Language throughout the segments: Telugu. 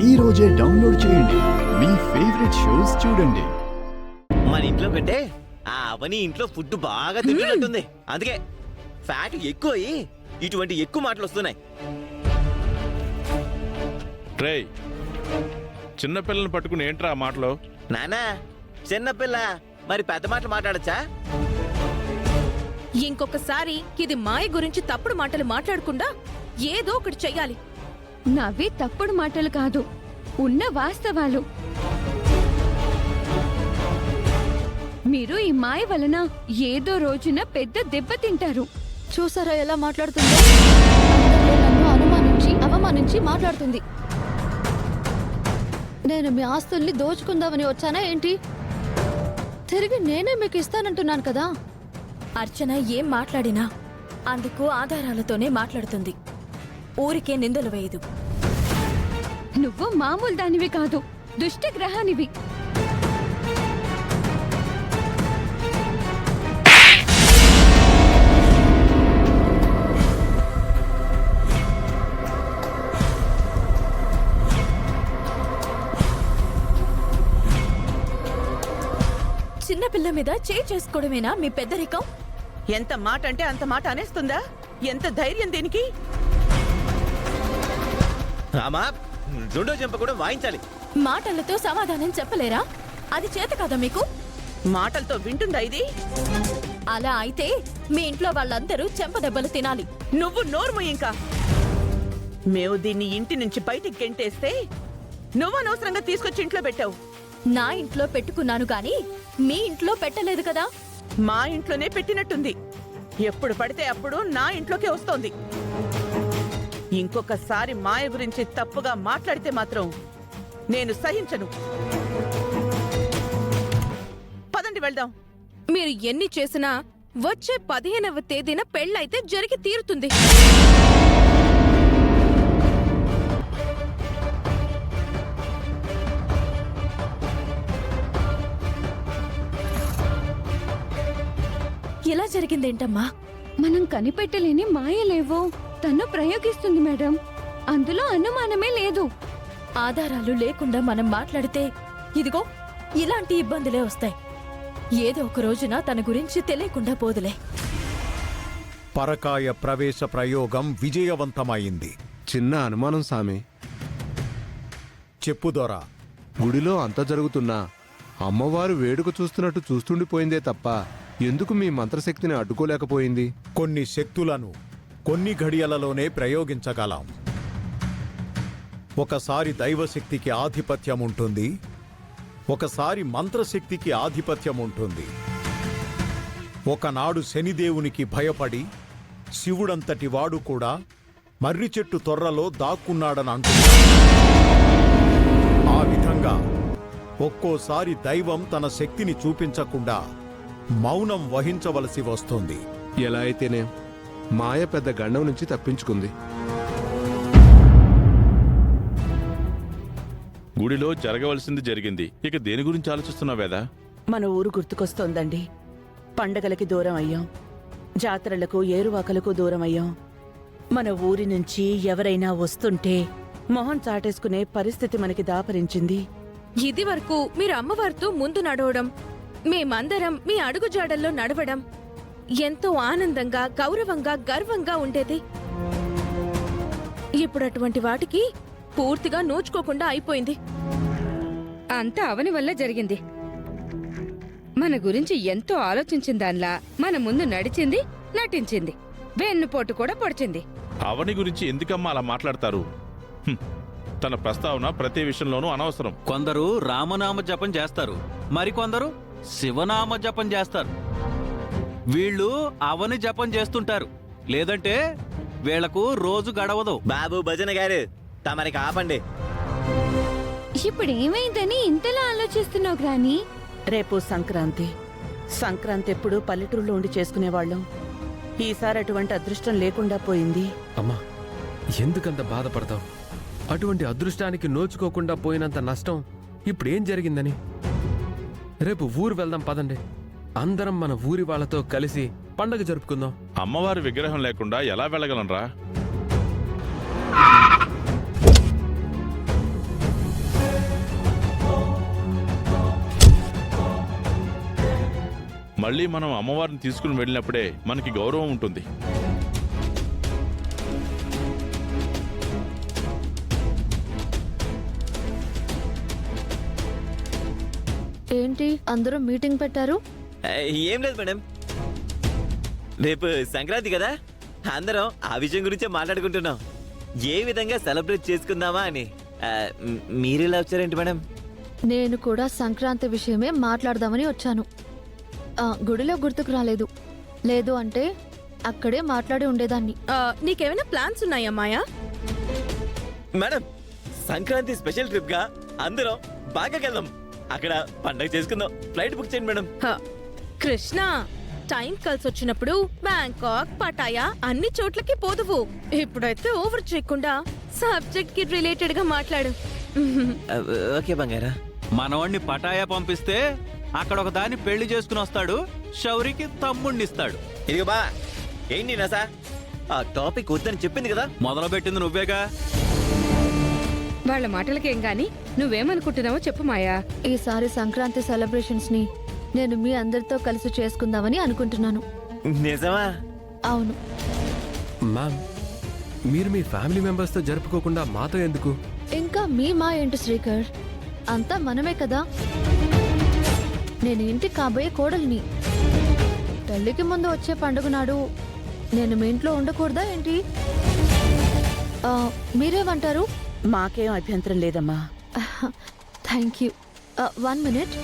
ఈ రోజే డౌన్లోడ్ చేయండి. మీ ఫేవరెట్ షోస్ చూడండి. మన ఇంట్లో కంటే ఆ అవని ఇంట్లో ఫుడ్ బాగా తింటున్నట్టుంది. అందుకే ఫ్యాట్ ఎక్కువ అయ్యి ఇటువంటి ఎక్కువ మాటలు వస్తున్నాయి. రేయ్, చిన్నపిల్లని పట్టుకుని ఏంట్రా ఆ మాటలు? నానా చిన్నపిల్ల మరి పెద్ద మాటలు మాట్లాడచ్చా? ఇంకొకసారి ఇది మాయ గురించి తప్పుడు మాటలు మాట్లాడకుండా ఏదో ఒకటి చెయ్యాలి. నవ్వి తప్పుడు మాటలు కాదు, ఉన్న వాస్తవాలు. మీరు ఈ మాయ వలన ఏదో రోజున పెద్ద దెబ్బ తింటారు. చూసారా ఎలా మాట్లాడుతుందో? నన్ను అనుమానించి అవమానించి మాట్లాడుతుంది. నేను మీ ఆస్తుల్ని దోచుకుందామని వచ్చానా ఏంటి? తిరిగి నేనే మీకు ఇస్తానంటున్నాను కదా. అర్చన ఏం మాట్లాడినా అందుకు ఆధారాలతోనే మాట్లాడుతుంది. ఊరికే నిందలు వేయదు. నువ్వు మామూలు దానివి కాదు, దుష్ట గ్రహానివి. చిన్నపిల్ల మీద చేయి చేసుకోవడమేనా మీ పెద్దరికం? ఎంత మాట అంటే అంత మాట అనేస్తుందా? ఎంత ధైర్యం దీనికి? రామా, రెండో చెంప కూడా వాయించాలి. మాటలతో సమాధానం చెప్పలేరా? అది చేత కదా మీకు? మాటలతో వింటుందా ఇది? అలా అయితే మీ ఇంట్లో వాళ్ళందరూ చెంపదెబ్బలు తినాలి. నువ్వు నోర్ము ఇంకా. మేము దీన్ని ఇంటి నుంచి బయటికి గెంటేస్తే నువ్వనవసరంగా తీసుకొచ్చి ఇంట్లో పెట్టావు. నా ఇంట్లో పెట్టుకున్నాను గాని మీ ఇంట్లో పెట్టలేదు కదా. మా ఇంట్లోనే పెట్టినట్టుంది. ఎప్పుడు పడితే అప్పుడు నా ఇంట్లోకే వస్తోంది. ఇంకొకసారి మాయ గురించి తప్పుగా మాట్లాడితే మాత్రం నేను సహించను. పదండి వెళ్దాం. మీరు ఎన్ని చేసినా వచ్చే 15వ తేదీన పెళ్ళైతే జరిగి తీరుతుంది. ఇలా జరిగిందేంటమ్మా? మనం కనిపెట్టలేని మాయలేవో తను ప్రయోగిస్తుంది మేడం. అందులో అనుమానమే లేదు. ఆధారాలు లేకుండా మనం మాట్లాడితే ఇదిగో ఇలాంటి ఇబ్బందులే వస్తాయి. ఏదో ఒక రోజున తన గురించి తెలియకుండా పోదులే. పరకాయ ప్రవేశ ప్రయోగం విజయవంతమైంది. చిన్న అనుమానం సామి. చెప్పు దొరా. గుడిలో అంత జరుగుతున్నా అమ్మవారు వేడుక చూస్తున్నట్టు చూస్తుండిపోయిందే తప్ప ఎందుకు మీ మంత్రశక్తిని అడ్డుకోలేకపోయింది? కొన్ని శక్తులను కొన్ని ఘడియలలోనే ప్రయోగించగలం. ఒకసారి దైవశక్తికి ఆధిపత్యం ఉంటుంది, ఒకసారి మంత్రశక్తికి ఆధిపత్యం ఉంటుంది. ఒకనాడు శనిదేవునికి భయపడి శివుడంతటి వాడు కూడా మర్రి చెట్టు తొర్రలో దాక్కున్నాడని అంటున్నాడు. ఆ విధంగా ఒక్కోసారి దైవం తన శక్తిని చూపించకుండా మౌనం వహించవలసి వస్తుంది. ఎలా అయితేనే మాయ పెద్ద గండం నుంచి తప్పించుకుంది. గుడిలో జరగవలసింది జరిగింది. ఇక దేని గురించి ఆలోచిస్తున్నావు వేదా? మన ఊరు గుర్తుకొస్తోందండి. పండగలకి దూరం అయ్యాం, జాతరలకు ఏరువాకలకు దూరం అయ్యాం. మన ఊరి నుంచి ఎవరైనా వస్తుంటే మొహం చాటేసుకునే పరిస్థితి మనకి దాపరించింది. ఇది వరకు మీరు అమ్మవారితో ముందు నడవడం, మేమందరం మీ అడుగుజాడల్లో నడవడం ఎంతో ఆనందంగా, గౌరవంగా, గర్వంగా ఉండేది. ఇప్పుడు అటువంటి వాటికి పూర్తిగా నోచుకోకుండా అయిపోయింది. అంతా అవని వల్ల జరిగింది. మన గురించి ఎంతో ఆలోచించిన దానిలా మన ముందు నడిచింది, నటించింది, వెన్నుపోటు కూడా పొడిచింది. అవని గురించి ఎందుకమ్మా అలా మాట్లాడతారు? తన ప్రస్తావన ప్రతి విషయంలోనూ అనవసరం. కొందరు రామనామ జపం చేస్తారు, మరికొందరు శివనామ జపం చేస్తారు. వీళ్ళు అవని జపం చేస్తుంటారు, లేదంటే వీళ్లకు రోజు గడవదు. బాబు భజన గారు, తమరికి ఆపండి. ఇప్పుడు ఏమైందని ఇంతలా ఆలోచిస్తున్నావు గ్రాని? రేపు సంక్రాంతి. సంక్రాంతి ఎప్పుడు పల్లెటూరులో ఉండి చేసుకునేవాళ్ళం. ఈసారి అటువంటి అదృష్టం లేకుండా పోయింది. అమ్మా, ఎందుకంత బాధపడతావు? అటువంటి అదృష్టానికి నోచుకోకుండా పోయినంత నష్టం ఇప్పుడేం జరిగిందని? రేపు ఊరు వెళ్దాం పదండి. అందరం మన ఊరి వాళ్ళతో కలిసి పండగ జరుపుకుందాం. అమ్మవారి విగ్రహం లేకుండా ఎలా వెళ్ళగలనరా? మళ్ళీ మనం అమ్మవారిని తీసుకుని వెళ్ళినప్పుడే మనకి గౌరవం ఉంటుంది. ఏంటి అందరూ మీటింగ్ పెట్టారు? ఏం లేదు మేడం, రేపు సంక్రాంతి కదా, అందరం ఆ విషయం గురించే మాట్లాడుకుంటున్నాం. ఏ విధంగా సెలబ్రేట్ చేసుకుందామా అని. మీరెలా వచ్చారేంటి మేడం? నేను కూడా సంక్రాంతి విషయమే మాట్లాడదామని వచ్చాను. గుడిలో గుర్తుకు రాలేదు. లేదు అంటే అక్కడే మాట్లాడి ఉండేదాన్ని. నీకేమైనా ప్లాన్స్ ఉన్నాయా మాయా? మేడం, సంక్రాంతి స్పెషల్ ట్రిప్ గా అందరం బాగా వెళ్దాం. అక్కడ పండగ చేసుకుందాం. ఫ్లైట్ బుక్ చేయండి మేడం. కృష్ణ, టైం కలిసి వచ్చినప్పుడు బ్యాంకాక్, పటాయా అన్ని చోట్లకి పోదువు. ఇప్పుడైతే ఓవర్ చేయకుండా సబ్జెక్ట్ కి రిలేటెడ్ గా మాట్లాడు. ఓకే బంగారా. మనవాణ్ణి పటాయా పంపిస్తే అక్కడ ఒక దాన్ని పెళ్లి చేసుకుని వస్తాడు, శౌరికి తమ్ముణ్ణిస్తాడు. ఇదిగో బా, ఏంటి నసా? ఆ టాపిక్ వద్దని చెప్పింది కదా. మొదలుపెట్టింది నువ్వేగా. వాళ్ళ మాటలకేం గాని నువ్వేమనుకుంటున్నావో చెప్పు మాయా. ఈసారి సంక్రాంతి సెలబ్రేషన్స్ ని నేను మీ అందరితో కలిసి చేసుకుందామని అనుకుంటున్నాను. నిజమా? అవును. మ్యామ్, మీరు మీ ఫ్యామిలీ మెంబర్స్ తో జరుపుకోకుండా మాతో ఎందుకు? ఇంకా మా ఏంటి శ్రీకర్, అంతా మనమే కదా. నేను ఇంటికి కాబోయే కోడలిని. పెళ్లికి ముందు వచ్చే పండుగ నాడు నేను మీ ఇంట్లో ఉండకూడదా ఏంటి? మీరేమంటారు? మాకేం అభ్యంతరం లేదమ్మా. Thank you. 1 minute.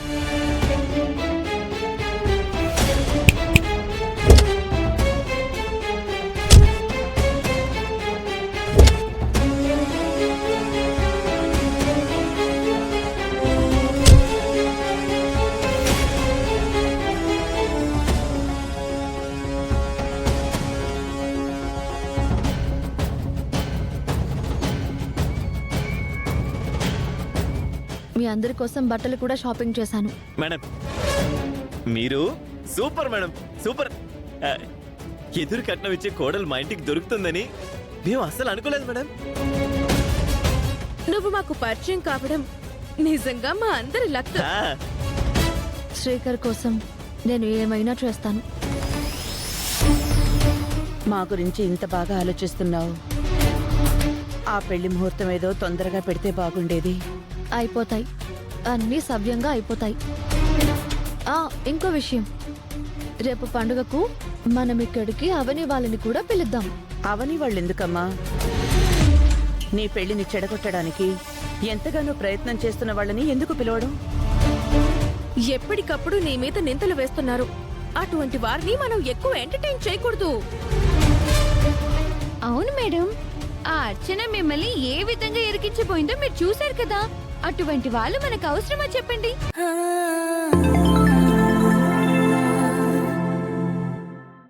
మీ అందరి కోసం బట్టలు కూడా షాపింగ్ చేశాను. మేడం, మీరు సూపర్ మేడం, సూపర్. ఎదురు కట్నం ఇచ్చే కోడలు మా ఇంటికి దొరుకుతుందని మేము అస్సలు అనుకోలేదు మేడం. నువ్వు మాకు పరిచయం కావడం నిజంగా మా అందరి లక్. శ్రీకర్ కోసం నేను ఏమైనా చేస్తాను. మా గురించి ఇంత బాగా ఆలోచిస్తున్నావు. ఆ పెళ్లి ముహూర్తం ఏదో తొందరగా పెడితే బాగుండేది. అయిపోతాయి, అన్నీ సవ్యంగా అయిపోతాయి. ఇంకో విషయం, రేపు పండుగకు మనం ఇక్కడికి అవని వాళ్ళని కూడా పిలుద్దాం. అవని వాళ్ళు ఎందుకమ్మా? నీ పెళ్లిని చెడగొట్టడానికి ఎంతగానో ప్రయత్నం చేస్తున్న వాళ్ళని ఎందుకు పిలవడం? ఎప్పటికప్పుడు నీ మీద నిందలు వేస్తున్నారు. అటువంటి వారిని మనం ఎక్కువ ఎంటర్టైన్ చేయకూడదు. అవును మేడం, ఆ అర్చన మిమ్మల్ని ఏ విధంగా ఇరికించిపోయిందో మీరు చూశారు కదా. అటువంటి వాళ్ళు మనకు అవసరమా చెప్పండి?